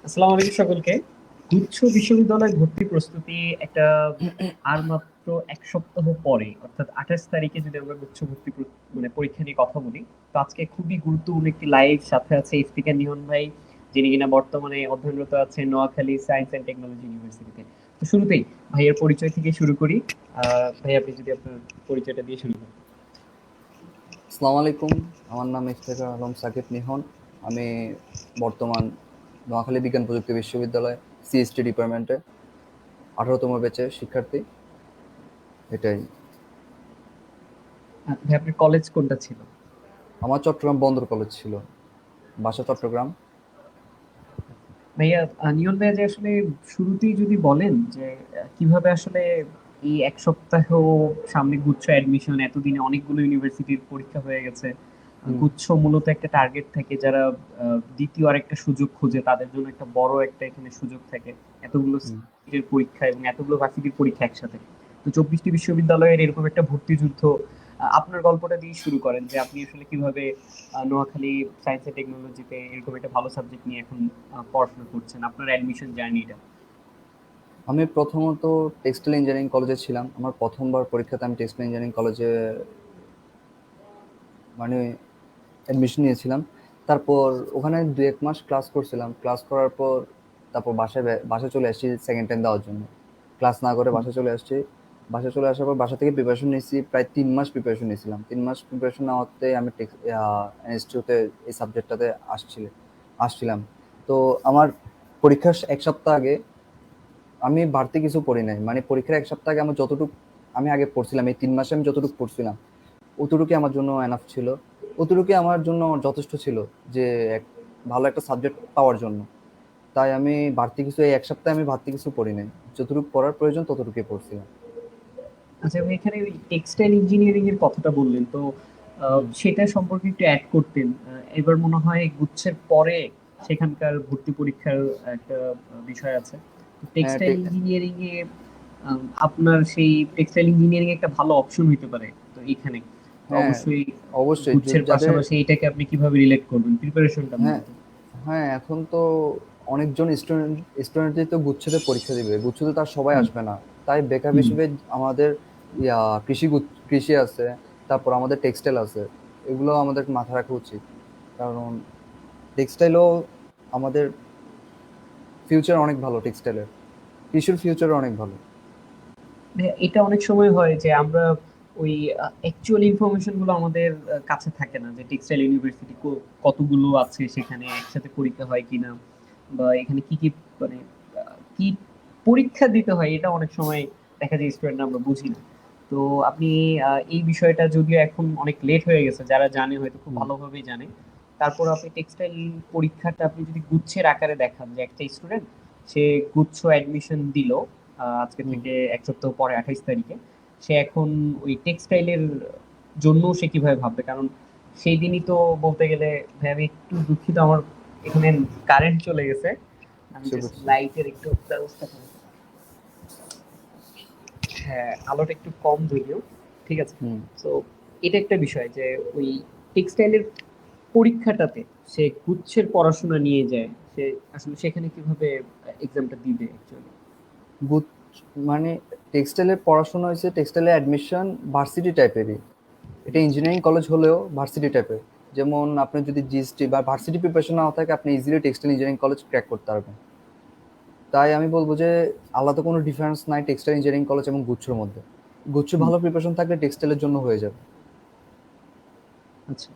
আসসালামু আলাইকুম সকলকে। গুচ্ছ বিশ্ববিদ্যালয় ভর্তি প্রস্তুতি একটা আর মাত্র ১ সপ্তাহ পরে অর্থাৎ ২৮ তারিখে যদি আমরা গুচ্ছ ভর্তি মানে পরীক্ষা নিয়ে কথা বলি, তো আজকে খুবই গুরুত্বপূর্ণ একটি লাইভ সাথে আছে স্পিকার নিহন ভাই, যিনি কিনা বর্তমানে অধ্যয়নরত আছেন নোয়াখালী সায়েন্স অ্যান্ড টেকনোলজি ইউনিভার্সিটিতে। তো শুরুতেই ভাইয়ের পরিচয় থেকে শুরু করি। ভাই আপনি যদি আপনার পরিচয়টা দিয়ে শুরু করেন। আসসালামু আলাইকুম। আমার নাম ইফতেখার আলম সাকিব নিহন। আমি বর্তমান নোয়াখালী বিজ্ঞান প্রযুক্তি বিশ্ববিদ্যালয় সিএসটি ডিপার্টমেন্টে 18তম ব্যাচের শিক্ষার্থী। এটাই। ভাই আপনার কলেজ কোনটা ছিল? আমার চট্টগ্রাম বন্দর কলেজ ছিল, বাসা চট্টগ্রাম। ভাইয়া, নিয়ন ভাইয়া যে আসলে শুরুতেই যদি বলেন যে কিভাবে আসলে এই ১ সপ্তাহ সামনে গুচ্ছ অ্যাডমিশন, এতদিনে অনেকগুলো ইউনিভার্সিটির পরীক্ষা হয়ে গেছে। হুম, গুচ্ছ মূলত একটা টার্গেট থাকে, যারা দ্বিতীয় আরেকটা সুযোগ খোঁজে তাদের জন্য একটা বড় একটা এখানে সুযোগ থাকে। এতগুলো হুম। সিটের পরীক্ষা এবং এতগুলো ভার্সিটির পরীক্ষা একসাথে। তো ২৪টি বিশ্ববিদ্যালয়ের এরকম একটা ভর্তি যুদ্ধ। আপনার গল্পটা দিয়ে শুরু করেন যে আপনি আসলে কিভাবে নোয়াখালী সায়েন্স এন্ড টেকনোলজিতে এরকম একটা ভালো সাবজেক্ট নিয়ে এখন পড়াশোনা করছেন, আপনার অ্যাডমিশন জার্নিটা। আমি প্রথমত টেক্সটাইল ইঞ্জিনিয়ারিং কলেজে ছিলাম। আমার প্রথমবার পরীক্ষাতে আমি টেক্সটাইল ইঞ্জিনিয়ারিং কলেজে মানে অ্যাডমিশন নিয়েছিলাম। তারপর ওখানে ২-১ মাস ক্লাস করছিলাম। ক্লাস করার পর তারপর বাসায় চলে আসছি সেকেন্ড টাইম দেওয়ার জন্য। ক্লাস না করে বাসায় চলে আসছি। বাসায় চলে আসার পর বাসা থেকে প্রিপারেশন নিয়েছি। প্রায় ৩ মাস প্রিপারেশন নিয়েছিলাম। ৩ মাস প্রিপারেশন নেওয়াতে আমি এনএসটিউতে এই সাবজেক্টটাতে আসছিলাম। তো আমার পরীক্ষার ১ সপ্তাহ আগে আমি বাড়তি কিছু পড়ি নাই। মানে পরীক্ষার ১ সপ্তাহ আগে আমি আগে পড়ছিলাম। এই ৩ মাসে আমি যতটুকু পড়ছিলাম অতটুকুই আমার জন্য এনাফ ছিল। অতটুকুই আমার জন্য যথেষ্ট ছিল যে এক ভালো একটা সাবজেক্ট পাওয়ার জন্য। তাই আমি বাড়তি কিছু এই ১ সপ্তাহে আমি বাড়তি কিছু পড়ি নাই। যতটুকু পড়ার প্রয়োজন ততটুকুই পড়ছিলাম। আচ্ছা ভাই, এখানে ওই টেক্সটাইল ইঞ্জিনিয়ারিং এর কথাটা বললেন তো, হুম। সেটা সম্পর্কে একটু অ্যাড করতেন। এবার মনে হয় গুচ্ছের পরে সেখানকার ভর্তি পরীক্ষার একটা বিষয় আছে। হ্যাঁ, টেক্সটাইল ইঞ্জিনিয়ারিং এ আপনার সেই টেক্সটাইল ইঞ্জিনিয়ারিং একটা ভালো অপশন হইতে পারে তো এইখানে। তো হ্যাঁ, অবশ্যই অবশ্যই গুচ্ছের যাদের পাশাপাশি এটাকে আপনি কিভাবে রিলেট করবেন প্রিপারেশনটা হ্যাঁ, মূলত? হ্যাঁ, এখন তো অনেকজন স্টুডেন্টই তো গুচ্ছতে পরীক্ষা দিবে। গুচ্ছতে তার সবাই হুম, আসবে না। তাই বেকার হুম। হিসেবে আমাদের ইয়া কৃষি আছে, তারপর আমাদের টেক্সটাইল আছে। এগুলো আমাদের মাথায় রাখা উচিত। কারণ টেক্সটাইলও আমাদের ফিউচার অনেক ভালো টেক্সটাইলের। কৃষির ফিউচার অনেক ভালো। এটা অনেক সময় হয় যে আমরা ওই অ্যাকচুয়াল ইনফরমেশন গুলো আমাদের কাছে থাকে না, যে টেক্সটাইল ইউনিভার্সিটি কতগুলো আছে, সেখানে একসাথে পরীক্ষা হয় কিনা, বা এখানে কি কি মানে কি পরীক্ষা দিতে হয়, এটা অনেক সময় দেখা যায় স্টুডেন্ট আমরা বুঝি না। তো আপনি এই বিষয়টা যদিও এখন অনেক লেট হয়ে গেছে, যারা জানে হয়তো খুব হুম, ভালোভাবেই জানে। তারপর আপনি টেক্সটাইল পরীক্ষাটা আপনি যদি গুচ্ছের আকারে দেখান, যে একটা স্টুডেন্ট সে গুচ্ছ অ্যাডমিশন দিল আজকে হুম। থেকে ১ সপ্তাহ পরে ২৮ তারিখে, সে এখন ওই টেক্সটাইলের জন্য সে কিভাবে ভাববে? কারণ সেই দিনই তো বলতে গেলে, ভাই আমি একটু দুঃখিত, আমার এখানে কারেন্ট চলে গেছে। আমি বুঝছি, জাস্ট বুঝছি। লাইটের একটু ব্যবস্থা করি। হ্যাঁ, আলোটা একটু কম যদিও। ঠিক আছে। হুম। সো এটা একটা বিষয় যে ওই টেক্সটাইলের পরীক্ষাটাতে সে গুচ্ছের পড়াশোনা নিয়ে যায়। সে আসলে সেখানে কিভাবে এক্সামটা দিবে অ্যাকচুয়ালি? গুড মানে টেক্সটাইলের পড়াশোনা হয়েছে টেক্সটাইলের অ্যাডমিশন ভার্সিটি টাইপেরই। এটা ইঞ্জিনিয়ারিং কলেজ হলেও ভার্সিটি টাইপের। যেমন আপনার যদি জিএসটি বা ভার্সিটি প্রিপারেশন নাও থাকে আপনি easily textile engineering college crack করতে পারবেন। তাই আমি বলবো যে আলাদা কোনো ডিফারেন্স নাই টেক্সটাইল ইঞ্জিনিয়ারিং কলেজ এবং গুচ্ছর মধ্যে। গুচ্ছ হুম, ভালো প্রিপারেশন থাকলে টেক্সটাইলের জন্য হয়ে যাবে। আচ্ছা।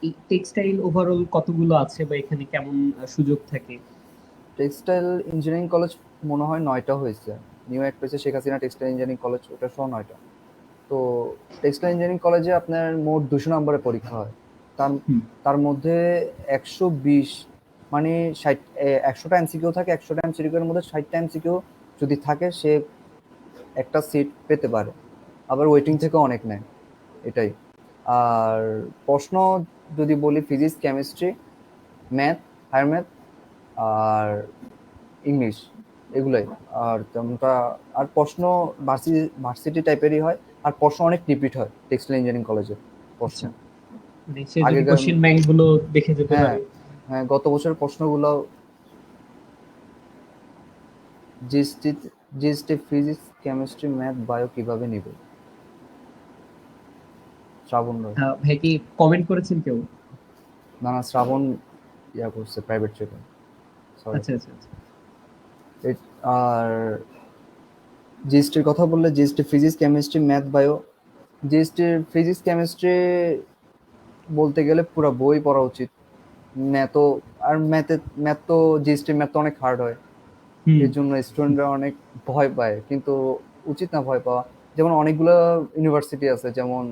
এই টেক্সটাইল ওভারঅল কতগুলো আছে, বা এখানে কেমন সুযোগ থাকে? টেক্সটাইল ইঞ্জিনিয়ারিং কলেজ মনে হয় ৯টা হয়েছে। নিউ অ্যাড পেয়েছে Sheikh Hasina textile engineering college, ওটা সহ ৯টা। তো টেক্সটাইল ইঞ্জিনিয়ারিং কলেজে আপনার মোট ২০০ নম্বরের পরীক্ষা হয়। তার হুম, তার মধ্যে ১২০ মানে ১০০টা এমসিকিউ থাকে। ১০০টা এমসিকিউ এর মধ্যে ৬০টা এমসিকিউ যদি থাকে সে একটা সিট পেতে পারে। আবার ওয়েটিং আচ্ছা। থেকেও অনেক নেয়। এটাই। আর প্রশ্ন যদি বলি physics, chemistry, math, higher math আর ইংলিশ এগুলাই। আর তেমনটা আর প্রশ্ন ভার্সিটি টাইপেরই হয়। আর প্রশ্ন অনেক রিপিট হয় টেক্সটাইল ইঞ্জিনিয়ারিং কলেজে প্রশ্ন। আচ্ছা, মানে সে যদি আগেকার কোশ্চেন ব্যাংক গুলো দেখে যেতে হ্যাঁ, পারে। হ্যাঁ, গত বছরের প্রশ্নগুলো GST GST physics chemistry math bio কিভাবে নিবে? শ্রাবণ রয়। ভাই কি কমেন্ট করেছেন কেউ? না না, শ্রাবণ ইয়া করছে প্রাইভেট চ্যাটে, সরি। আচ্ছা আচ্ছা আচ্ছা। আর জিএসটির কথা বললে, GST physics chemistry math bio, জিএসটির ফিজিক্স কেমিস্ট্রি বলতে গেলে পুরো বই পড়া উচিত। ম্যাথও, আর ম্যাথ তো জিএসটির ম্যাথ তো অনেক হার্ড হয়, হুম এর জন্য স্টুডেন্টরা অনেক ভয় পায়, কিন্তু উচিত না ভয় পাওয়া। যেমন অনেকগুলো ইউনিভার্সিটি আছে, যেমন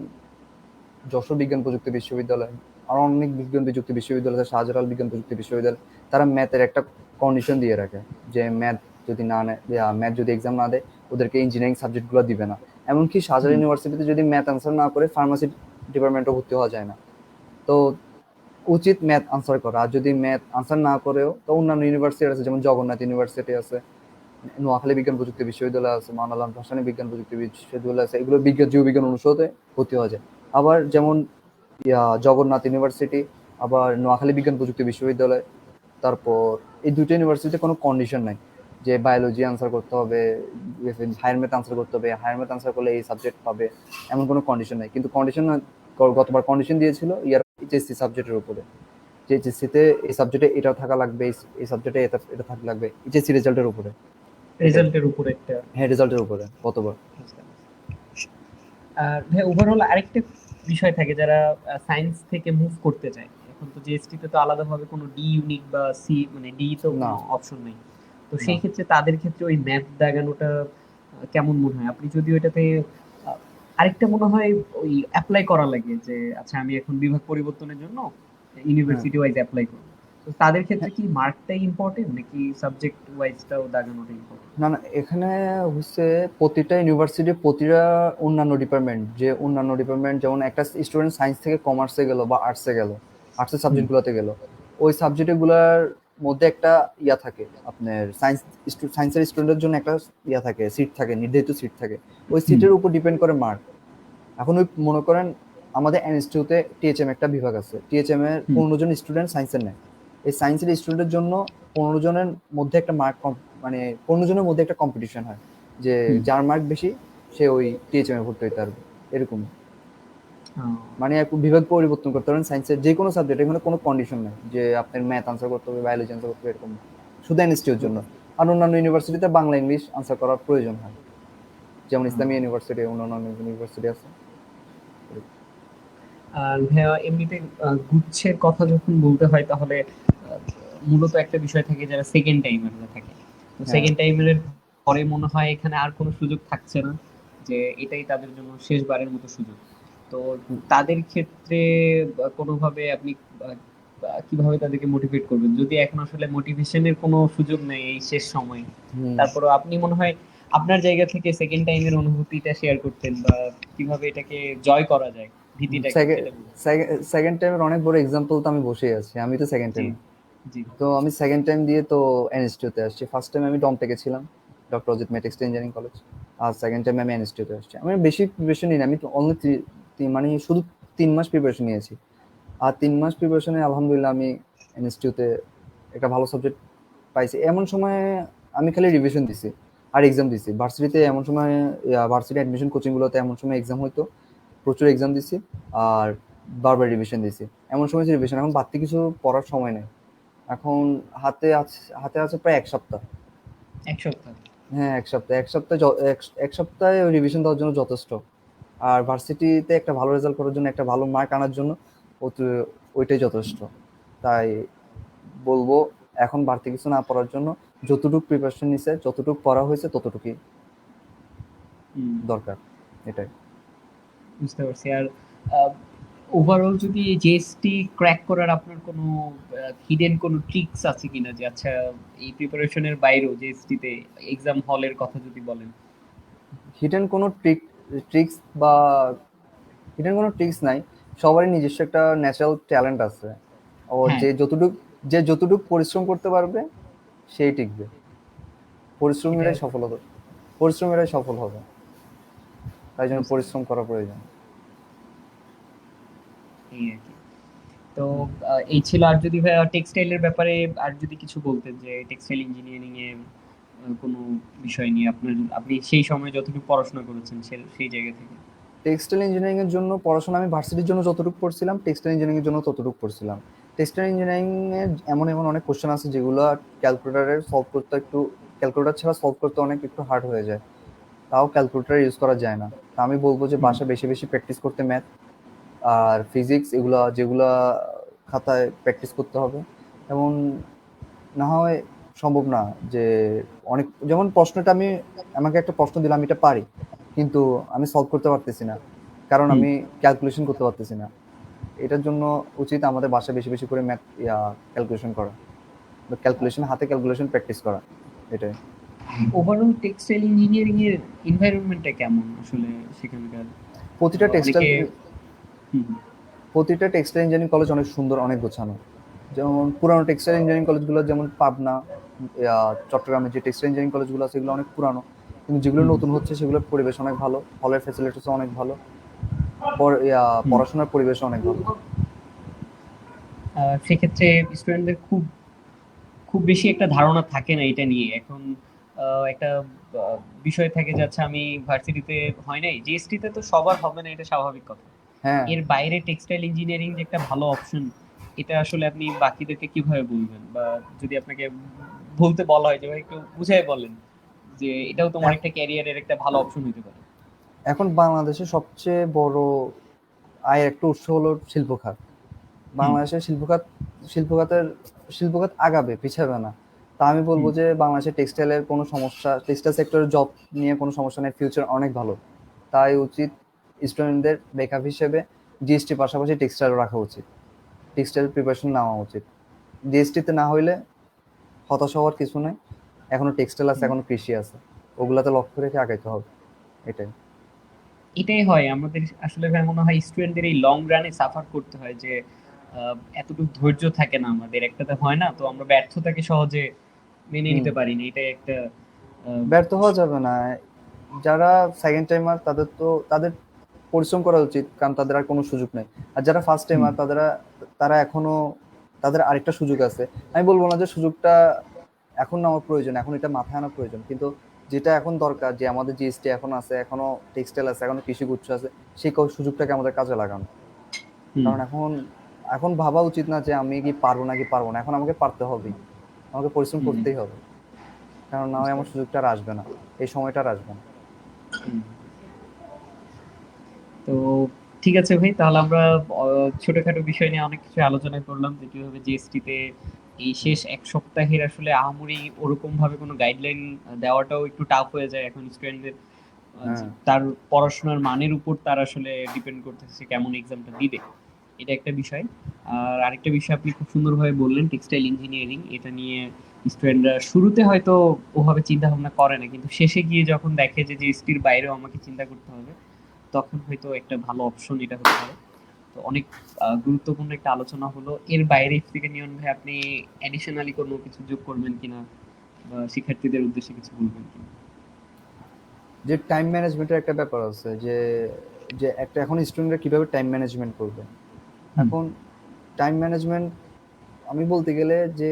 যশোর বিজ্ঞান প্রযুক্তি বিশ্ববিদ্যালয়, আর অনেক বিজ্ঞান প্রযুক্তি বিশ্ববিদ্যালয় আছে, শাহজালাল বিজ্ঞান প্রযুক্তি বিশ্ববিদ্যালয়, তারা ম্যাথের একটা কন্ডিশন দিয়ে রাখে যে ম্যাথ যদি না নেয়, ম্যাথ যদি এক্সাম না দেয়, ওদেরকে ইঞ্জিনিয়ারিং সাবজেক্টগুলো দিবে না। এমনকি শাহজালাল হুম। ইউনিভার্সিটিতে যদি ম্যাথ আনসার না করে ফার্মাসি ডিপার্টমেন্টও ভর্তি হওয়া যায় না। তো উচিত ম্যাথ আনসার করা, আর যদি ম্যাথ আনসার না করেও তো অন্যান্য ইউনিভার্সিটি আছে, যেমন জগন্নাথ ইউনিভার্সিটি আছে, নোয়াখালী বিজ্ঞান প্রযুক্তি বিশ্ববিদ্যালয় আছে, মাওলানা ভাসানী বিজ্ঞান প্রযুক্তি বিশ্ববিদ্যালয় আছে, এগুলো বিজ্ঞান জীববিজ্ঞান অনুষদে ভর্তি হওয়া যায়। আবার যেমন জগন্নাথ ইউনিভার্সিটি, আবার নোয়াখালী বিজ্ঞান প্রযুক্তি বিশ্ববিদ্যালয়, তারপর এই দুটো ইউনিভার্সিটিতে কোনো কন্ডিশন নাই যে বায়োলজি আনসার করতে হবে, হায়ার ম্যাথ আনসার করতে হবে, হায়ার ম্যাথ আনসার করলে এই সাবজেক্ট পাবে, এমন কোনো কন্ডিশন নাই। কিন্তু কন্ডিশন গতবার কন্ডিশন দিয়েছিল ইয়ার এইচএসসি সাবজেক্টের উপরে, যে এইচএসসিতে এই সাবজেক্টে এটা থাকা লাগবে, এই সাবজেক্টে এটা এটা থাকা লাগবে, এইচএসসি রেজাল্টের উপরে। এটাই। রেজাল্টের উপর একটা। হ্যাঁ, রেজাল্টের উপরে কতবার। আর ভাই ওভারঅল আরেকটা বিষয় থাকে, যারা সায়েন্স থেকে মুভ করতে চায়, এখন তো জিএসটি তে তো আলাদাভাবে কোনো ডি ইউনিট বা সি মানে ডি তো না কোনো অপশন নেই। তো না সেই ক্ষেত্রে তাদের ক্ষেত্রে ওই ম্যাথ দাগানোটা কেমন মনে হয়? আপনি যদি ওইটাতে আরেকটা মনে হয় ওই অ্যাপ্লাই করা লাগে যে আচ্ছা আমি এখন বিভাগ পরিবর্তনের জন্য হ্যাঁ ইউনিভার্সিটি ওয়াইজ অ্যাপ্লাই করব। তো তাদের ক্ষেত্রে হ্যাঁ, কি মার্কটাই ইম্পর্টেন্ট নাকি সাবজেক্ট ওয়াইজটাও দাগানোটা ইম্পর্টেন্ট? না না, এখানে হচ্ছে প্রতিটা ইউনিভার্সিটি, প্রতিটা অন্যান্য ডিপার্টমেন্ট, যে অন্যান্য ডিপার্টমেন্ট যেমন একটা স্টুডেন্ট সায়েন্স থেকে কমার্সে গেল বা আর্টসে গেল, আর্টসের হুম সাবজেক্টগুলোতে গেল, ওই সাবজেক্টগুলোর মধ্যে একটা ইয়া থাকে, আপনার সায়েন্সের স্টুডেন্টের জন্য একটা ইয়া থাকে, সিট থাকে, নির্ধারিত সিট থাকে। ওই হুম সিটের উপর ডিপেন্ড করে মার্ক। এখন ওই মনে করেন আমাদের এনএসটিউতে টিএচএম একটা বিভাগ আছে, টিএচএম এর হুম 15 জন স্টুডেন্ট সায়েন্সের নেয়। এই সায়েন্সের স্টুডেন্টের জন্য 15 জনের মধ্যে একটা মার্ক, মানে 15 জনের মধ্যে একটা কম্পিটিশন হয়, যে হুম। যার মার্ক বেশি সে ওই টিএচএম এ ভর্তি হইতে পারবে, এরকম। আহ, মানে এক বিভাগ পরিবর্তন করতে পারেন সায়েন্সের যে কোনো সাবজেক্ট, এখানে কোনো কন্ডিশন নেই যে আপনার ম্যাথ আনসার করতে হবে, বায়োলজি আনসার করতে হবে, এরকম না। শুধু এনএসটিউর জন্য। আর অন্যান্য ইউনিভার্সিটিতে বাংলা ইংলিশ আনসার করার প্রয়োজন হয়, যেমন আহ, ইসলামী ইউনিভার্সিটি, অন্যান্য ইউনিভার্সিটি আছে। আর ভাইয়া এমনিতে গুচ্ছের কথা যখন বলতে হয় তাহলে মূলত একটা বিষয় থাকে, যারা সেকেন্ড টাইমার থাকে, তো হ্যাঁ সেকেন্ড টাইমের পরে মনে হয় এখানে আর কোনো সুযোগ থাকছে না, যে এটাই তাদের জন্য শেষবারের মতো সুযোগ। তো তাদের ক্ষেত্রে কোনোভাবে আপনি কিভাবে তাদেরকে মোটিভেট করবেন, যদি এখন আসলে মোটিভেশনের কোনো সুযোগ নেই এই শেষ সময়? হুম। তারপরে আপনি মনে হয় আপনার জায়গা থেকে সেকেন্ড টাইমের অনুভূতিটা শেয়ার করতেন, বা কিভাবে এটাকে জয় করা যায় ভীতিটাকে, সেটা বলুন। সেকেন্ড টাইমের অনেক বড় এক্সাম্পল তো আমি বসেই আছি, আমি তো সেকেন্ড জি টাইম। জি। তো আমি সেকেন্ড টাইম দিয়ে তো এনএসটিউতে আসছি। ফার্স্ট টাইম আমি ডমটেকে ছিলাম, ডক্টর অজিত মেটেক্স ইঞ্জিনিয়ারিং কলেজ। আর সেকেন্ড টাইম আমি এনএসটিউতে আসছি। আমি বেশি প্রিপারেশন নিই না, আমি অনলি মানে শুধু 3 মাস প্রিপারেশন নিয়েছি। আর 3 মাস প্রিপারেশনে আলহামদুলিল্লাহ আমি এনএসটিউতে একটা ভালো সাবজেক্ট পাইছি। এমন সময় আমি খালি রিভিশন দিছি আর এক্সাম দিছি। ভার্সিটিতে এমন সময়, ভার্সিটি অ্যাডমিশন কোচিংগুলোতে এমন সময় এক্সাম হইতো, প্রচুর এক্সাম দিছি আর বারবার রিভিশন দিছি। এমন সময় যে রিভিশন, এখন বাড়তি কিছু পড়ার সময় নেই। এখন হাতে আছে প্রায় 1 সপ্তাহ। এক সপ্তাহ? হ্যাঁ, 1 সপ্তাহ। 1 সপ্তাহে এক সপ্তাহে ওই রিভিশন দেওয়ার জন্য যথেষ্ট। আর ভার্সিটিতে একটা ভালো রেজাল্ট করার জন্য, একটা ভালো মার্ক আনার জন্য ওইটাই যথেষ্ট। তাই বলবো, এখন বাড়তি কিছু না পড়ার জন্য যতটুকু প্রিপারেশন নিছে, যতটুকু পড়া হয়েছে ততটুকুই হুম, দরকার, এটাই। বুঝতে পারছি। আর ওভারঅল যদি জিএসটি ক্র্যাক করার আপনার কোনো হিডেন কোনো ট্রিক্স আছে কিনা, যে আচ্ছা এই প্রিপারেশনের বাইরেও জিএসটি তে এক্সাম হলের কথা যদি বলেন? হিডেন কোনো ট্রিক্স বা হিডেন কোনো ট্রিক্স নাই। সবারই নিজস্ব একটা ন্যাচারাল ট্যালেন্ট আছে। ও হ্যাঁ, যে যতটুক পরিশ্রম করতে পারবে সেই টিকবে। এটা পরিশ্রমীরাই সফল হবে, পরিশ্রমীরাই সফল হবে। তাই জন্য বুঝতে পরিশ্রম পারছি। করা প্রয়োজন। এই আর কি। তো এই ছিল। আর যদি ভাই টেক্সটাইলের ব্যাপারে আর যদি কিছু বলতেন, যে টেক্সটাইল ইঞ্জিনিয়ারিং এ কোনো বিষয় নিয়ে আপনি সেই সময় যতটুকু পড়াশোনা করেছেন সেই জায়গা থেকে? টেক্সটাইল ইঞ্জিনিয়ারিং এর জন্য পড়াশোনা আমি ভার্সিটির জন্য যতটুকু পড়ছিলাম, টেক্সটাইল ইঞ্জিনিয়ারিং এর জন্য ততটুকু পড়ছিলাম। টেক্সটাইল ইঞ্জিনিয়ারিং এর এমন এমন অনেক কোশ্চেন আছে যেগুলো ক্যালকুলেটরে সলভ করতে একটু, ক্যালকুলেটর ছাড়া সলভ করতে অনেক একটু হার্ড হয়ে যায়, তাও ক্যালকুলেটর ইউজ করা যায় না। তা আমি বলবো যে হুম, বাসা বেশি বেশি প্র্যাকটিস করতে, ম্যাথ আর ফিজিক্স এগুলা যেগুলা খাতায় প্র্যাকটিস করতে হবে। এমন না হয় সম্ভব না যে অনেক, যেমন প্রশ্নটা আমি, আমাকে একটা প্রশ্ন দিলাম আমি এটা পারি, কিন্তু আমি সলভ করতে পারতেছি না, কারণ হুম। আমি ক্যালকুলেশন করতে পারতেছি না। এটার জন্য উচিত আমাদের বাসায় বেশি বেশি করে ম্যাথ ক্যালকুলেশন করা, বা ক্যালকুলেশন, হাতে ক্যালকুলেশন প্র্যাকটিস করা, এটাই। ওভারঅল টেক্সটাইল ইঞ্জিনিয়ারিং এর এনভায়রনমেন্টটা কেমন আসলে সেখানকার? প্রতিটা টেক্সটাইল অনেকে হুম, হুম, প্রতিটা টেক্সটাইল ইঞ্জিনিয়ারিং কলেজ অনেক সুন্দর, অনেক গোছানো। যেমন পুরানো টেক্সটাইল ইঞ্জিনিয়ারিং কলেজগুলো, যেমন পাবনা, চট্টগ্রামে যে টেক্সটাইল ইঞ্জিনিয়ারিং কলেজগুলো আছে এগুলো অনেক পুরানো, কিন্তু যেগুলো হুম, নতুন হচ্ছে সেগুলোর পরিবেশ অনেক ভালো, হলের ফ্যাসিলিটিস অনেক ভালো, হুম। পড়াশোনার পরিবেশ অনেক ভালো। সেক্ষেত্রে স্টুডেন্টদের খুব খুব বেশি একটা ধারণা থাকে না এটা নিয়ে। এখন একটা বিষয় থাকে যে আচ্ছা আমি ভার্সিটিতে হয় নাই, জিএসটি তে তো সবার হবে না, এটা স্বাভাবিক কথা। হ্যাঁ, এর বাইরে টেক্সটাইল ইঞ্জিনিয়ারিং যে একটা ভালো অপশন, এটা আসলে আপনি বাকিদেরকে কিভাবে বলবেন? বা যদি আপনাকে বলতে বলা হয় যে ভাই একটু বুঝাই বলেন যে এটাও তোমার এখ- একটা ক্যারিয়ারের একটা ভালো অপশন হতে পারে। এখন বাংলাদেশে সবচেয়ে বড় আয়ের একটা উৎস হলো শিল্প খাত। হুম, বাংলাদেশের শিল্প খাতের শিল্প খাত আগাবে, পিছাবে না। তা আমি বলবো হুম, যে বাংলাদেশের টেক্সটাইলের কোনো সমস্যা, টেক্সটাইল সেক্টরের জব নিয়ে কোনো সমস্যা নেই, ফিউচার অনেক ভালো। তাই উচিত স্টুডেন্টদের ব্যাকআপ হিসেবে জিএসটি পাশাপাশি টেক্সটাইল রাখা উচিত, টেক্সটাইল প্রিপারেশন নেওয়া উচিত। জিএসটিতে না হইলে হতাশ হওয়ার কিছু নেই, এখনো টেক্সটাইল আছে, হুম। এখনো কৃষি আছে, ওগুলাতে লক্ষ্য রেখে আগাইতে হবে, এটাই। এটাই হয় আমাদের আসলে ভাই, মনে হয় স্টুডেন্টদের এই লং রানে সাফার করতে হয় যে এতটুকু ধৈর্য থাকে না আমাদের, একটাতে হয় না, তো আমরা ব্যর্থতাকে সহজে মেনে হুম, নিতে পারি না, এটাই একটা আহ, ব্যর্থ হওয়া যাবে না। যারা সেকেন্ড টাইমার তাদের তো, তাদের পরিশ্রম করা উচিত, কারণ তাদের আর কোনো সুযোগ নেই। আর যারা ফার্স্ট হুম, টাইমার তারা এখনো, তাদের আরেকটা সুযোগ আছে। আমি বলবো না যে সুযোগটা এখন নেওয়ার প্রয়োজন, এখন এটা মাথায় আনা প্রয়োজন, কিন্তু যেটা এখন দরকার, যে আমাদের জিএসটি এখন আছে, এখনো টেক্সটাইল আছে, এখনো কৃষি গুচ্ছ আছে, সেই সুযোগটাকে আমাদের কাজে লাগানো। হুম, কারণ এখন এখন ভাবা উচিত না যে আমি কি পারবো নাকি পারবো না, এখন আমাকে পারতে হবেই, আমাকে পরিশ্রম হুম, করতেই হবে, কারণ না হয় বুঝতে আমার পারছি। সুযোগটা আর আসবে না, এই সময়টা আর আসবে না। হুম। তো ঠিক আছে ভাই, তাহলে আমরা ছোটখাটো বিষয় নিয়ে অনেক কিছু আলোচনা করলাম যে কিভাবে জিএসটি তে এই শেষ এক সপ্তাহের আসলে আহামরি ওরকম ভাবে কোনো গাইডলাইন দেওয়াটাও একটু টাফ হয়ে যায় এখন স্টুডেন্টদের। হ্যাঁ, তার পড়াশোনার মানের উপর তার আসলে ডিপেন্ড করতেছে সে কেমন এক্সামটা দিবে, এটা একটা বিষয়। আর আরেকটা বিষয় আপনি খুব সুন্দরভাবে বললেন টেক্সটাইল ইঞ্জিনিয়ারিং, এটা নিয়ে স্টুডেন্টরা শুরুতে হয়তো ওভাবে চিন্তা ভাবনা করে না, কিন্তু শেষে গিয়ে যখন দেখে যে জিএসটির বাইরেও আমাকে চিন্তা করতে হবে, তখন হয়তো একটা ভালো অপশন এটা হতে পারে। তো অনেক গুরুত্বপূর্ণ একটা আলোচনা হলো। এর বাইরে থেকে নিয়ন ভাই আপনি অ্যাডিশনালি কোনো কিছু যোগ করবেন কিনা, বা শিক্ষার্থীদের উদ্দেশ্যে কিছু বলবেন কিনা? যে টাইম ম্যানেজমেন্টের একটা ব্যাপার আছে, যে যে একটা এখন স্টুডেন্টরা কিভাবে টাইম ম্যানেজমেন্ট করবে। হুম, এখন টাইম ম্যানেজমেন্ট, আমি বলতে গেলে যে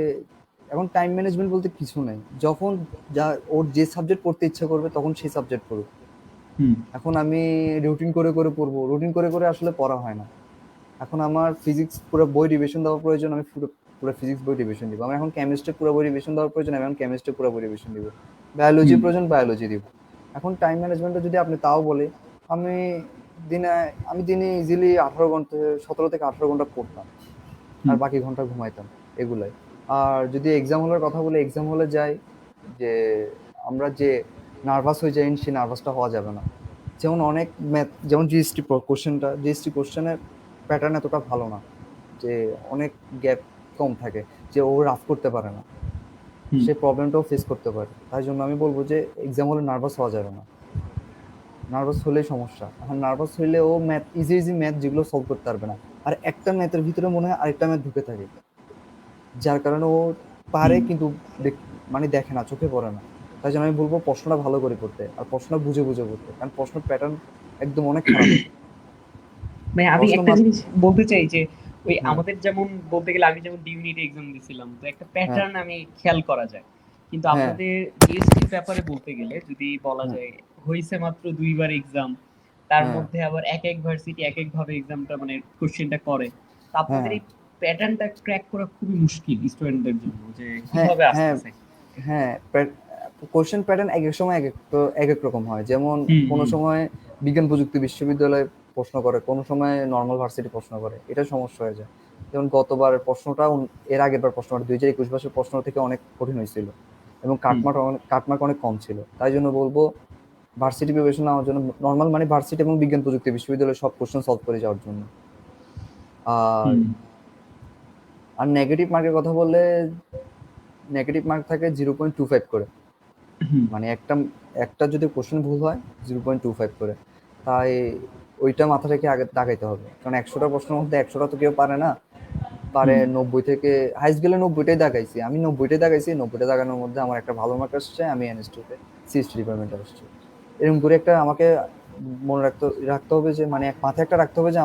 এখন টাইম ম্যানেজমেন্ট বলতে কিছু নেই, যখন যা ওর যে সাবজেক্ট পড়তে ইচ্ছা করবে তখন সেই সাবজেক্ট পড়ুক। হুম, এখন আমি রুটিন করে করে পড়বো, রুটিন করে করে আসলে পড়া হয় না। এখন আমার ফিজিক্স পুরো বই রিভিশন দেওয়া প্রয়োজন, আমি পুরো পুরো ফিজিক্স বই রিভিশন দিব। আমার এখন কেমিস্ট্রি পুরো বই রিভিশন দেওয়ার প্রয়োজন, আমি এখন কেমিস্ট্রি পুরো বই রিভিশন দিব। বায়োলজি হুম, প্রয়োজন, বায়োলজি দিব। এখন টাইম ম্যানেজমেন্টটা যদি আপনি তাও বলে, আমি দিনে আমি দিনে ইজিলি 18 ঘন্টা, 17 থেকে 18 ঘন্টা পড়তাম, আর হুম, বাকি ঘন্টা ঘুমাইতাম, এগুলাই। আর যদি এক্সাম হলের কথা বলে, এক্সাম হলে যাই, যে আমরা যে নার্ভাস হয়ে যাই, সেই নার্ভাসটা হওয়া যাবে না। যেমন অনেক ম্যাথ, যেমন জিএসটি কোশ্চেনের প্যাটার্ন এতটা ভালো না, যে অনেক গ্যাপ কম থাকে, যে ও রাফ করতে পারে না, হুম। সে প্রবলেমটাও ফেস করতে পারে। তাই জন্য আমি বলবো যে এক্সাম হলে নার্ভাস হওয়া যাবে না, নার্ভাস হলেই সমস্যা। এখন নার্ভাস হইলে ও ম্যাথ, ইজি ইজি ম্যাথ যেগুলো সলভ করতে পারবে না, আর একটা ম্যাথের ভিতরে মনে হয় আরেকটা ম্যাথ ঢুকে থাকে, যার কারণে ও পারে হুম। কিন্তু মানে দেখে না, চোখে পড়ে না। তাই জন্য আমি বলবো প্রশ্নটা ভালো করে পড়তে, আর প্রশ্নটা বুঝে বুঝে পড়তে, কারণ প্রশ্ন প্যাটার্ন একদম অনেক খারাপ। মানে আমি প্রশ্ন একটা মাত জিনিস বলতে চাই যে ওই হ্যাঁ, আমাদের যেমন বলতে গেলে আমি যেমন ডি ইউনিট এক্সাম দিছিলাম, তো একটা হ্যাঁ, প্যাটার্ন আমি খেয়াল করা যায় কিন্তু হ্যাঁ আপনাদের জিএসটির ব্যাপারে বলতে গেলে যদি বলা হ্যাঁ যায় হয়েছে মাত্র 2বার এক্সাম, তার হ্যাঁ মধ্যে আবার এক এক ভার্সিটি এক এক ভাবে এক্সামটা মানে কোশ্চেনটা করে। তো আপনাদের হ্যাঁ এই প্যাটার্নটা ক্র্যাক করা খুবই মুশকিল স্টুডেন্টদের জন্য যে হ্যাঁ কিভাবে হ্যাঁ আসতেছে। হ্যাঁ কোশ্চেন প্যাটার্ন এক এক সময় এক এক রকম হয়। যেমন হুম কোনো হুম সময় বিজ্ঞান প্রযুক্তি বিশ্ববিদ্যালয় প্রশ্ন করে, কোনো সময় নর্মাল ভার্সিটি প্রশ্ন করে, এটা সমস্যা হয়ে যায়। যেমন গতবার প্রশ্নটা এর আগের বার প্রশ্নটা 2021 প্রশ্ন থেকে অনেক কঠিন হয়েছিল এবং হুম কাটমার্ক অনেক কম ছিল। তাই জন্য বলবো ভার্সিটি প্রিপারেশন নেওয়ার জন্য নর্মাল মানে ভার্সিটি এবং বিজ্ঞান প্রযুক্তি বিশ্ববিদ্যালয়ের সব কোশ্চেন সলভ করে যাওয়ার জন্য। আর হুম আর নেগেটিভ মার্কের কথা বললে, নেগেটিভ মার্ক থাকে 0.25 করে। হুম মানে একটা একটা যদি কোশ্চেন ভুল হয় 0.25 করে। তাই ওইটা মাথা রেখে আগে দাগাইতে হবে, কারণ 100টা প্রশ্নের মধ্যে 100টা তো কেউ পারে না। পারে হুম 90 থেকে, হাইস্ট গেলে 90টাই দাগাইছি, আমি 90টাই দাগাইছি। 90টা দাগানোর মধ্যে আমার একটা ভালো মার্ক আসছে, আমি এনএসটিতে সিএসটি ডিপার্টমেন্টে আসছি। এরকম করে একটা আমাকে মনে রাখতে হবে যে মানে মাথায় একটা রাখতে হবে যে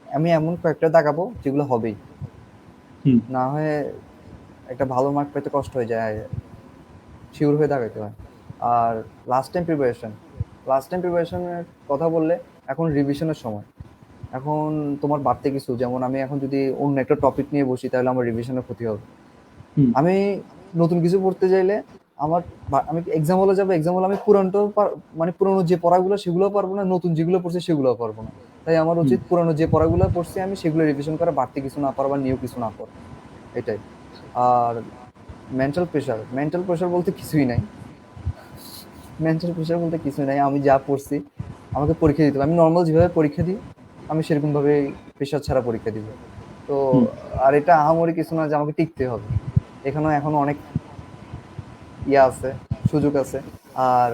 আমি এমন কয়েকটা দাগাবো যেগুলো হবেই, হুম। না হয়ে একটা ভালো মার্ক পেতে কষ্ট হয়ে যায়, শিওর হয়ে দাঁড়াইতে হয়। আর লাস্ট টাইম প্রিপারেশনের কথা বললে, এখন রিভিশনের সময়। এখন তোমার বাড়তে কিছু, যেমন আমি এখন যদি অন্য একটা টপিক নিয়ে বসি তাহলে আমার রিভিশনের ক্ষতি হবে। হুম আমি নতুন কিছু পড়তে চাইলে আমি এক্সাম হলে যাবো, এক্সাম হলে আমি মানে পুরনো যে পড়াগুলো সেগুলো পারবো না, নতুন যেগুলো পড়ছি সেগুলো পারবো না। তাই আমার হুম। উচিত পুরনো যে পড়াগুলো পড়ছি আমি সেগুলো রিভিশন করা, বাড়তি কিছু না পড়া বা নিউ কিছু না পড়া, এটাই। আর মেন্টাল প্রেশার বলতে কিছুই নাই। মেন্টাল প্রেশার বলতে কিছু নাই, আমি যা পড়ছি আমাকে পরীক্ষা দিতে হবে। আমি নর্মাল যেভাবে পরীক্ষা দিই আমি সেরকম ভাবে প্রেশার ছাড়া পরীক্ষা দিব। তো হুম। আর এটা আহামরি কিছু না যে আমাকে টিকতে হবে, এখানেও এখনো অনেক আছে, সুযোগ আছে। আর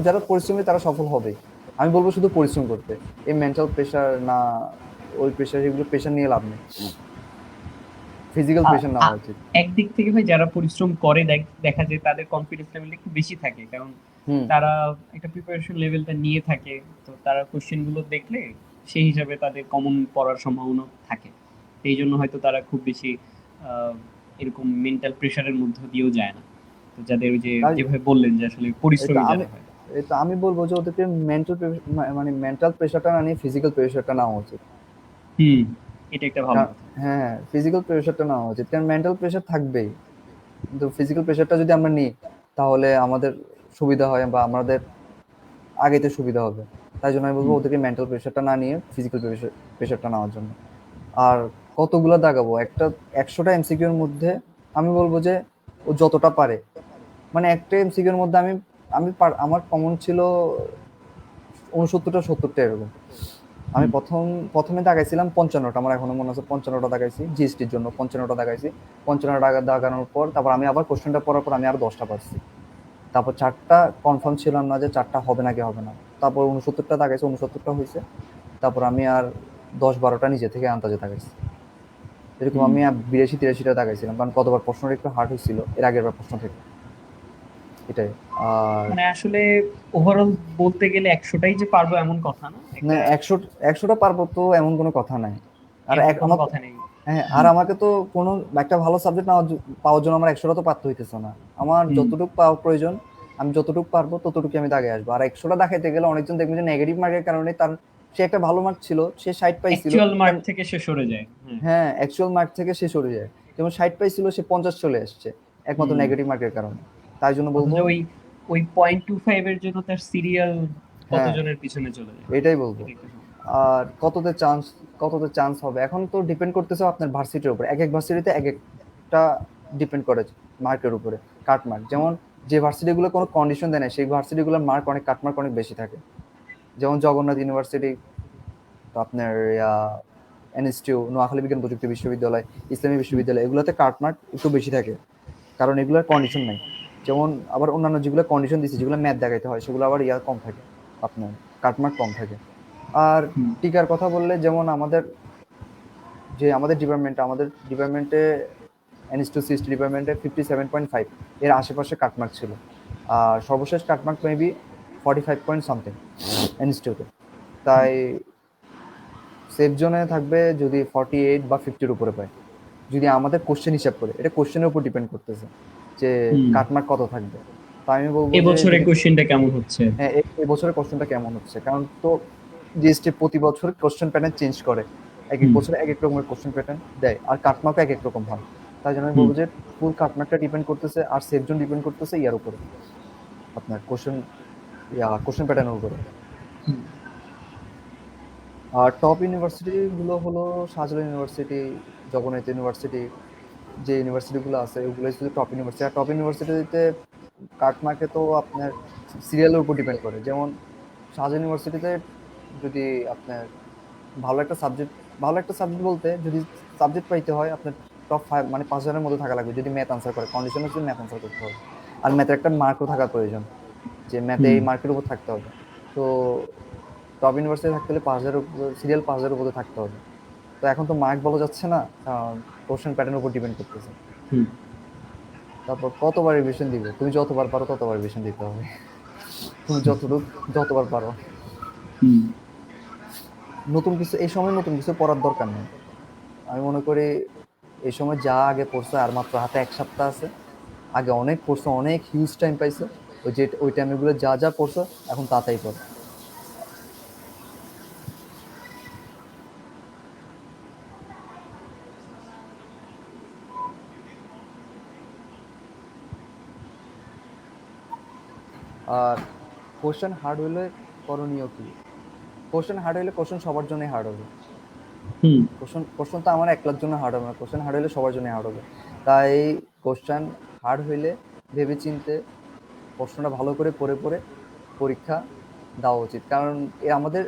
যারা পরিশ্রমী তারা সফল হবে। আমি বলবো শুধু পরিশ্রম করতে, এই মেন্টাল প্রেশার না, ওই প্রেশার, এগুলো প্রেশার নিয়ে লাভ নেই, ফিজিক্যাল আ- প্রেশার নেওয়া আ- উচিত। একদিক থেকে ভাই যারা পরিশ্রম করে দেখা যায় তাদের কনফিডেন্স লেভেলটা একটু বেশি থাকে, কারণ হুম। তারা একটা প্রিপারেশন লেভেলটা নিয়ে থাকে। তো তারা কোশ্চেন গুলো দেখলে সেই হিসাবে তাদের কমন পড়ার সম্ভাবনা থাকে। এই জন্য হয়তো তারা খুব বেশি আহ, এরকম মেন্টাল প্রেশারের মধ্য দিয়েও যায় না। তো যাদের ওই যে তাই যেভাবে বললেন যে আসলে এটা পরিশ্রমী আমি যারা হয়। এটা আমি বলবো যে ওদেরকে মানে মেন্টাল প্রেশারটা না নিয়ে ফিজিক্যাল প্রেশারটা নেওয়া উচিত। হুম, এটা একটা ভালো কথা। হ্যাঁ, ফিজিক্যাল প্রেশারটা নেওয়া উচিত, কারণ মেন্টাল প্রেশার থাকবেই, কিন্তু ফিজিক্যাল প্রেশারটা যদি আমরা নিই তাহলে আমাদের সুবিধা হয় বা আমাদের আগেতে সুবিধা হবে। তাই জন্য আমি বলবো হুম ওদেরকে মেন্টাল প্রেশারটা না নিয়ে ফিজিক্যাল প্রেশারটা নেওয়ার জন্য। আর কতগুলা দাগাবো একটা, 100টা এমসিকিউর মধ্যে আমি বলবো যে ও যতটা পারে, মানে একটা এমসিকিউর মধ্যে আমার কমন ছিল 69টা 70টা এরকম। আমি হুম প্রথমে দাগাইছিলাম 55টা, আমার এখনো মনে আছে 55টা দাগাইছি জিএসটির জন্য, 55টা দাগাইছি। 55টা দাগানোর পর তারপর আমি আবার কোশ্চেনটা পড়ার পর আমি আরো 10টা পারছি। তারপর 4টা কনফার্ম ছিলাম না যে 4টা হবে নাকি হবে না। তারপর 69টা দাগাইছি, 69টা হয়েছে। তারপর আমি আর 10-12টা নিজে থেকে আন্দাজে দাগাইছি। এরকম হুম। আমি 82-83টা দাগাইছিলাম, কারণ কতবার প্রশ্নটা একটু হার্ড হয়েছিল এর আগের বার প্রশ্ন থেকে, এটাই। আর মানে আসলে ওভারঅল বলতে গেলে 100টাই যে পারবো এমন কথা না, না, একটা 100টা পারবো তো এমন কোনো কথা নাই। আর এমন কোনো আমার তো, কথা নেই। হ্যাঁ, আর হুম আমাকে তো কোনো একটা ভালো সাবজেক্ট পাওয়ার জন্য আমার 100টা তো পারতে হইতেছে না। আমার হুম। যতটুকু পাওয়া প্রয়োজন, আমি যতটুকু পারবো ততটুকু আমি দাগে আসবো। আর 100টা দেখাইতে গেলে অনেকজন দেখবেন যে নেগেটিভ মার্কের কারণে সে একটা ভালো মার্ক ছিল, সে 60 পাইছিল। অ্যাকচুয়াল মার্ক থেকে সে সরে যায়। হ্যাঁ। হ্যাঁ, অ্যাকচুয়াল মার্ক থেকে সে সরে যায়। যেমন 60 পাইছিল সে 50 চলে আসছে একমাত্র হুম। নেগেটিভ মার্কের কারণে। তাই জন্য অথচ বলবো, ওই ওই 0.25 এর জন্য তার সিরিয়াল হ্যাঁ, কতজনের পিছনে চলে যায়। এটাই বলবো। এটা একটা সমস্যা। আর কততে চান্স হবে এখন তো ডিপেন্ড করতেছে আপনার ভার্সিটির উপরে। এক এক ভার্সিটিতে এক একটা ডিপেন্ড করে মার্কের উপরে, কাট মার্ক। যেমন যে ভার্সিটিগুলো কোনো কন্ডিশন দেয় না সেই ভার্সিটিগুলোর মার্ক অনেক, কাট মার্ক অনেক বেশি থাকে। যেমন জগন্নাথ ইউনিভার্সিটি, তো আপনার এনএসটিউ, নোয়াখালী বিজ্ঞান প্রযুক্তি বিশ্ববিদ্যালয়, ইসলামী হুম বিশ্ববিদ্যালয়, এগুলোতে কাট মার্ক একটু বেশি থাকে, কারণ এগুলোর কন্ডিশন নাই। যেমন আবার অন্যান্য যেগুলো কন্ডিশন দিচ্ছে, যেগুলো ম্যাথ দেখাইতে হয়, সেগুলো আবার কম থাকে, আপনার কাট মার্ক কম থাকে। আর হুম টিকার কথা বললে, যেমন আমাদের ডিপার্টমেন্টে এনএস2 সিএসটি ডিপার্টমেন্টে 57.5 এর আশেপাশে কাটমার্ক ছিল। আর সর্বশেষ কাটমার্ক মেবি 45 পয়েন্ট সামথিং এনএস2তে। হুম। তাই সেফ জোনে থাকবে যদি 48 বা 50-র উপরে পায়, যদি আমাদের কোশ্চেন হিসাব করে, এটা কোশ্চেনের উপর ডিপেন্ড করতেছে। যে হুম। কাটমার্ক কত থাকবে। তো আমি বলবো যে এবছরে যদি কোশ্চেনটা কেমন হচ্ছে? হ্যাঁ, এই বছরের কোশ্চেনটা কেমন হচ্ছে, কারণ তো জিএসটি প্রতি বছর কোশ্চেন প্যাটার্ন চেঞ্জ করে, এক এক হুম। বছর এক এক রকমের কোশ্চেন প্যাটার্ন দেয়, আর কাটমার্কও এক এক রকম হয়। তাই জন্য আমি হুম। বলবো যে ফুল কাটমার্কটা ডিপেন্ড করতেছে, আর সেফ জোন ডিপেন্ড করতেছে ইয়ার উপরে, আপনার কোশ্চেন প্যাটার্নের উপরে। হুম। আর টপ ইউনিভার্সিটি গুলো হলো শাহজালাল ইউনিভার্সিটি, জগন্নাথ ইউনিভার্সিটি, যে ইউনিভার্সিটি গুলো আছে ওগুলো হচ্ছে টপ ইউনিভার্সিটি। আর টপ ইউনিভার্সিটিতে কাটমার্কে তো আপনার সিরিয়ালের উপর ডিপেন্ড করে। যেমন শাহজালাল ইউনিভার্সিটিতে যদি আপনার ভালো একটা সাবজেক্ট, ভালো একটা সাবজেক্ট বলতে যদি সাবজেক্ট পাইতে হয় আপনার টপ 5 মানে 5,000 এর মধ্যে থাকা লাগবে, যদি ম্যাথ আনসার করে, কন্ডিশন হচ্ছে ম্যাথ আনসার করতে হবে। আর ম্যাথের একটা মার্কও থাকা প্রয়োজন, যে ম্যাথে হুম। এই মার্কের উপর থাকতে হবে। তো টপ ইউনিভার্সিটি থাকতে হলে 5,000 সিরিয়াল 5,000 উপরে থাকতে হবে। তো এখন তো মার্ক বলা যাচ্ছে না, কারণ কোশ্চেন প্যাটার্নের উপর ডিপেন্ড করতেছে। হুম। তারপর কতবার রিভিশন দিবে, তুমি যতবার পারো ততবার রিভিশন দিতে হবে, তুমি যতবার পারো। হুম। নতুন কিছু এই সময় নতুন কিছু পড়ার দরকার নেই। আমি মনে করি এই সময় যা আগে পড়ছে, আর মাত্র হাতে 1 সপ্তাহ আছে, আগে অনেক পড়ছো, অনেক হিউজ টাইম পাইছো, ওই টাইমে গুলো যা যা পড়ছো এখন তাড়াতাড়ি পড়ো। আর কোশ্চেন হার্ড হলে করণীয় কি? কোশ্চেন হার্ড হলে কোশ্চেন সবার জন্য হার্ড হবে। হুম। কোশ্চেন তো আমার একলার জন্য হার্ড হবে না, কোশ্চেন হার্ড হলে সবার জন্য হার্ড হবে। তাই কোশ্চেন হার্ড হইলে ভেবে চিনতে প্রশ্নটা ভালো করে পড়ে পড়ে পরীক্ষা দেওয়া উচিত। কারণ আমাদের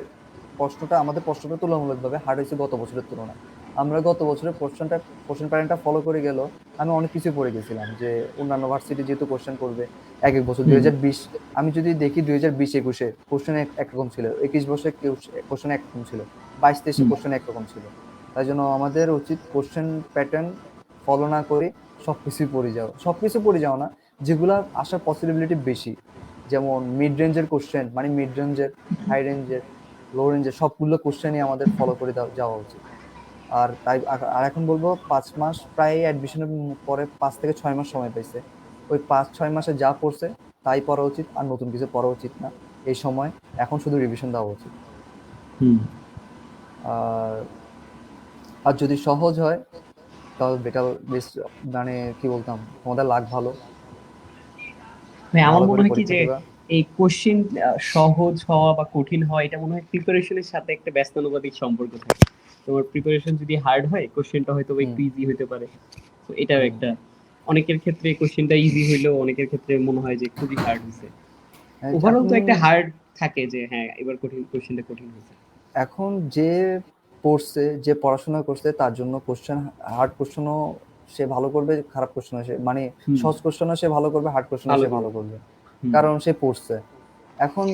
প্রশ্নটা তুলনামূলকভাবে হার্ড হয়েছে গত বছরের তুলনায়। আমরা গত বছরের কোশ্চেন প্যাটার্নটা ফলো করে গেল, আমি অনেক কিছু পড়ে গেছিলাম যে অন্যান্য ভার্সিটি যেহেতু কোশ্চেন করবে এক এক বছর। দুই হুম। হাজার বিশ আমি যদি দেখি 2020-21-এ কোশ্চেন একরকম ছিল, 21 বছরে কোশ্চেন একরকম ছিল, 22-23-এ হুম। কোশ্চেন একরকম ছিল। তাই জন্য আমাদের উচিত কোশ্চেন প্যাটার্ন ফলো না করে সবকিছু পড়ে যাওয়া না, যেগুলা আসার পসিবিলিটি বেশি। যেমন মিড রেঞ্জের কোশ্চেন, মানে মিড রেঞ্জের, হাই রেঞ্জের, লো রেঞ্জের সবগুলো কোশ্চেনই আমাদের ফলো করে যাওয়া উচিত। আর এখন বলবো 5 মাস প্রায় অ্যাডমিশনের পরে 5 থেকে 6 মাস সময় পাইছে, ওই 5-6 মাসে যা পড়ছে তাই পড়া উচিত, আর নতুন কিছু পড়া উচিত না এই সময়। এখন শুধু রিভিশন দেওয়া উচিত। হুম। আর আর যদি সহজ হয় তাহলে বেটার, বেশ, মানে কি বলতাম, তোমাদের লাক ভালো, ভাই আমার ভালো মনে করে হয় কি পরীক্ষা যে দিবা। এই কোশ্চেন সহজ হওয়া বা কঠিন হওয়া এটা মনে হয় প্রিপারেশনের সাথে একটা ব্যস্তানুপাতিক সম্পর্ক থাকে। তোমার প্রিপারেশন যদি হার্ড হয় কোশ্চেনটা হয়তো বা হুম একটু ইজি হতে পারে। তো এটাও হুম একটা, অনেকের ক্ষেত্রে কোশ্চেনটা ইজি হইলেও অনেকের ক্ষেত্রে মনে হয় যে খুবই হার্ড হয়েছে। ওভারঅল এখন তো একটা হার্ড থাকে যে হ্যাঁ এবার কঠিন, কোশ্চেনটা কঠিন হয়েছে। এখন যে পড়ছে, যে পড়াশোনা করছে তার জন্য কোশ্চেন, হার্ড কোশ্চেনও সে ভালো করবে, খারাপ কোশ্চেনও সে, মানে হুম। সহজ কোশ্চেনও সে ভালো করবে, হার্ড কোশ্চেনও ভালো সে ভালো করবে। করবে, হুম। কারণ সে পড়ছে। এখন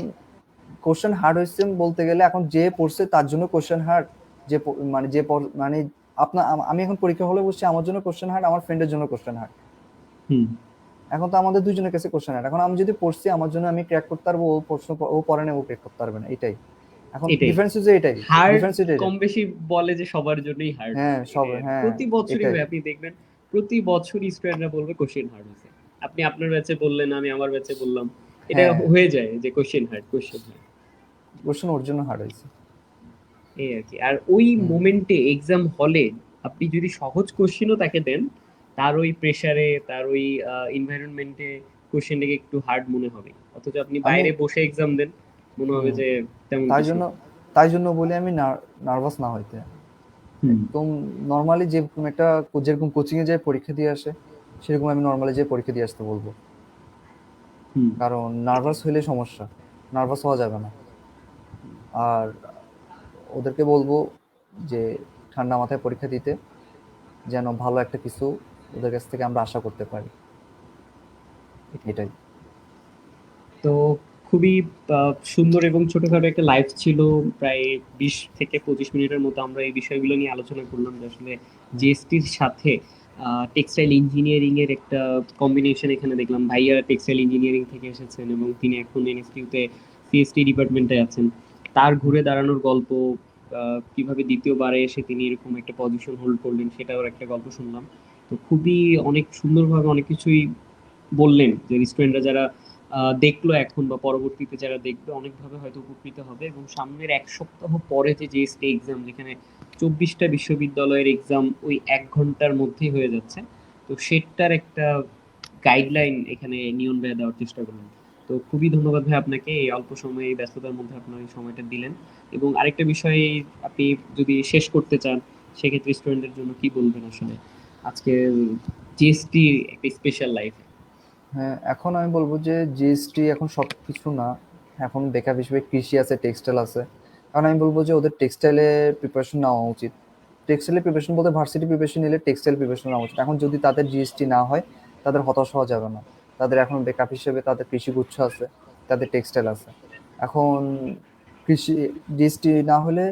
কোশ্চেন হার্ড হয়েছে বলতে গেলে এখন যে পড়ছে তার জন্য কোশ্চেন হার্ড, মানে আমি এখন পরীক্ষা হলে বসছি, আমার জন্য কোশ্চেন হার্ড, আমার ফ্রেন্ডের জন্য কোশ্চেন হার্ড। হুম। এখন তো আমাদের দুজনের কাছে কোশ্চেন হার্ড। এখন আমি যদি পড়ছি আমার জন্য আমি ক্র্যাক করতে পারবো, ও পড়ে না, ও ক্র্যাক করতে পারবে না, এটাই এখন এটাই ডিফারেন্স হচ্ছে এটাই। হার্ড। ডিফারেন্স এটাই। কম বেশি বলে যে সবার জন্যই হার্ড হ্যাঁ হয়েছে, সব, এটাই আর কি। হ্যাঁ প্রতি বছরই এটাই। ভাই আপনি দেখবেন, প্রতি বছরই স্টুডেন্টরা বলবে কোশ্চেন হার্ড হয়েছে। আপনি আপনার ব্যাচে বললেন, আমি আমার ব্যাচে বললাম, এটা হ্যাঁ, হয়ে যায় যে question hard, question hard. Question ওর জন্য হার্ড হয়েছে। এই আর কি। আর ওই হুম মোমেন্টে এক্সাম হলে আপনি যদি সহজ কোশ্চেনও তাকে দেন, তার ওই প্রেসারে, তার ওই এনভায়রনমেন্টে কোশ্চেনটাকে একটু হার্ড মনে হবে। অথচ আপনি আমি বাইরে বসে এক্সাম দেন, মনে হবে হুম যে তেমন তাই কিছু জন্য না। তাই জন্য বলি আমি নার্ভাস না হইতে, হুম। একদম নর্মালি যেরকম যেরকম কোচিং এ যায় পরীক্ষা দিয়ে আসে, সেরকম আমি নর্মালি যে পরীক্ষা দিয়ে আসতে বলবো। হুম। কারণ নার্ভাস হইলে সমস্যা, নার্ভাস হওয়া যাবে না। আর ওদেরকে বলবো যে ঠান্ডা মাথায় পরীক্ষা দিতে, যেন ভালো একটা কিছু ওদের কাছ থেকে আমরা আশা করতে পারি, এটাই। তো খুবই সুন্দর এবং ছোটখাটো একটা লাইফ ছিল। প্রায় 20 থেকে 25 মিনিটের মতো আমরা এই বিষয়গুলো নিয়ে আলোচনা করলাম যে আসলে হুম জিএসটির সাথে টেক্সটাইল ইঞ্জিনিয়ারিং এর একটা কম্বিনেশন এখানে দেখলাম। ভাইয়া টেক্সটাইল ইঞ্জিনিয়ারিং থেকে এসেছেন এবং তিনি এখন এনএসটিউতে সিএসটি ডিপার্টমেন্টে আছেন। তার হুম ঘুরে দাঁড়ানোর গল্প, কিভাবে দ্বিতীয়বারে এসে তিনি এরকম একটা পজিশন হোল্ড করলেন সেটাও একটা গল্প শুনলাম। তো খুবই অনেক সুন্দরভাবে অনেক কিছুই বললেন যে স্টুডেন্টরা যারা দেখলো এখন বা পরবর্তীতে যারা দেখবে অনেকভাবে হয়তো উপকৃত হবে, এবং সামনের 1 সপ্তাহ পরে যে জিএসটি এক্সাম, যেখানে 24টা বিশ্ববিদ্যালয়ের এক্সাম ওই 1 ঘন্টার মধ্যেই হয়ে যাচ্ছে, তো সেটার একটা গাইডলাইন এখানে নিয়ন ভাইয়া দেওয়ার চেষ্টা করুন। তো খুবই ধন্যবাদ ভাই আপনাকে, এই অল্প সময়ে এই ব্যস্ততার মধ্যে আপনার এই সময়টা দিলেন। এবং আরেকটা বিষয় আপনি যদি শেষ করতে চান, সেক্ষেত্রে স্টুডেন্টদের জন্য কি বলবেন আসলে আজকে জিএসটি একটা স্পেশাল লাইফ? হ্যাঁ, এখন আমি বলবো যে জিএসটি এখন সবকিছু না। এখন বেকার হিসেবে কৃষি আছে, টেক্সটাইল আছে। কারণ আমি বলবো যে ওদের টেক্সটাইলে প্রিপারেশন নেওয়া উচিত। টেক্সটাইলের প্রিপারেশন বলতে ভার্সিটি প্রিপারেশন নিলে টেক্সটাইল প্রিপারেশন নেওয়া উচিত। এখন যদি তাদের জিএসটি না হয়, তাদের হতাশ হওয়া যাবে না। তাদের এখন বেকআপ হিসেবে তাদের কৃষিগুচ্ছ আছে, তাদের টেক্সটাইল আছে। এখন কৃষি জিএসটি না হলে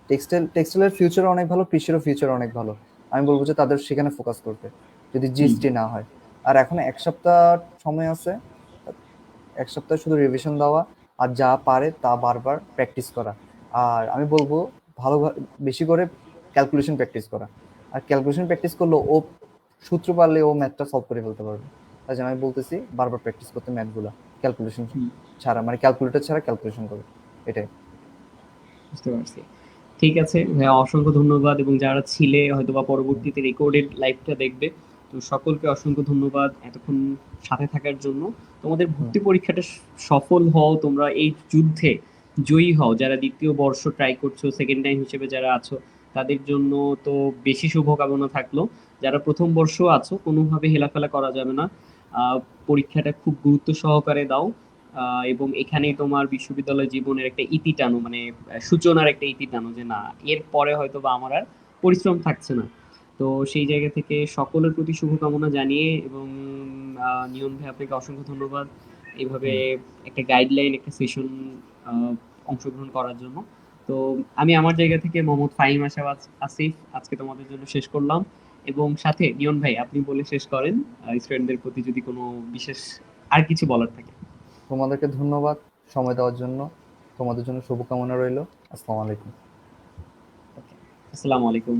টেক্সটাইলের ফিউচার অনেক ভালো, কৃষিরও ফিউচার অনেক ভালো। আমি বলবো যে তাদের সেখানে ফোকাস করতে, যদি হুম। জিএসটি না হয়। আর এখন 1 সপ্তাহ সময় আছে। 1 সপ্তাহ শুধু রিভিশন দেওয়া, আর যা পারে তা বারবার প্র্যাকটিস করা। আর আমি বলবো ভালো বেশি করে ক্যালকুলেশন প্র্যাকটিস করা। আর ক্যালকুলেশন প্র্যাকটিস করলে ও সূত্র পারলে ও ম্যাথটা সলভ করে ফেলতে পারবে। তাই জন্য আমি বলতেছি বারবার প্র্যাকটিস করতে ম্যাথগুলা, ক্যালকুলেশন হুম, ছাড়া, মানে ক্যালকুলেটর ছাড়া ক্যালকুলেশন করে। এটাই। বুঝতে পারছি। ঠিক আছে ভাইয়া, অসংখ্য ধন্যবাদ। এবং যারা ছিলে হয়তো বা পরবর্তীতে রেকর্ডেড লাইভটা দেখবে, তো সকলকে অসংখ্য ধন্যবাদ এতক্ষণ সাথে থাকার জন্য। তোমাদের হুম। ভর্তি পরীক্ষাটা সফল হও, তোমরা এই যুদ্ধে জয়ী হও। যারা দ্বিতীয় বর্ষ ট্রাই করছো, সেকেন্ড টাইম হিসেবে যারা আছো, তাদের জন্য তো বেশি শুভকামনা থাকলো। যারা প্রথম বর্ষ আছো, কোনোভাবে হেলাফেলা করা যাবে না। আহ, পরীক্ষাটা খুব গুরুত্ব সহকারে দাও। এবং এখানেই তোমার বিশ্ববিদ্যালয় জীবনের একটা ইতি টানো, মানে সূচনার একটা ইতি টানো, যে না, এর পরে হয়তো বা আমার আর পরিশ্রম থাকছে না। তো সেই জায়গা থেকে সকলের প্রতি শুভকামনা জানিয়ে, এবং নিয়ন ভাই আপনাকে অসংখ্য ধন্যবাদ এইভাবে হুম। একটা গাইডলাইন, একটা সেশন অংশগ্রহণ করার জন্য। তো আমি আমার জায়গা থেকে মোহাম্মদ ফাহিম আশাবাদ আসিফ আজকে তোমাদের জন্য শেষ করলাম। এবং সাথে নিয়ন ভাই আপনি বলে শেষ করেন স্টুডেন্টদের প্রতি যদি কোনো বিশেষ আর কিছু বলার থাকে। তোমাদেরকে ধন্যবাদ সময় দেওয়ার জন্য। তোমাদের জন্য শুভকামনা রইল। আসসালামু আলাইকুম। ওকে, আসসালামু আলাইকুম।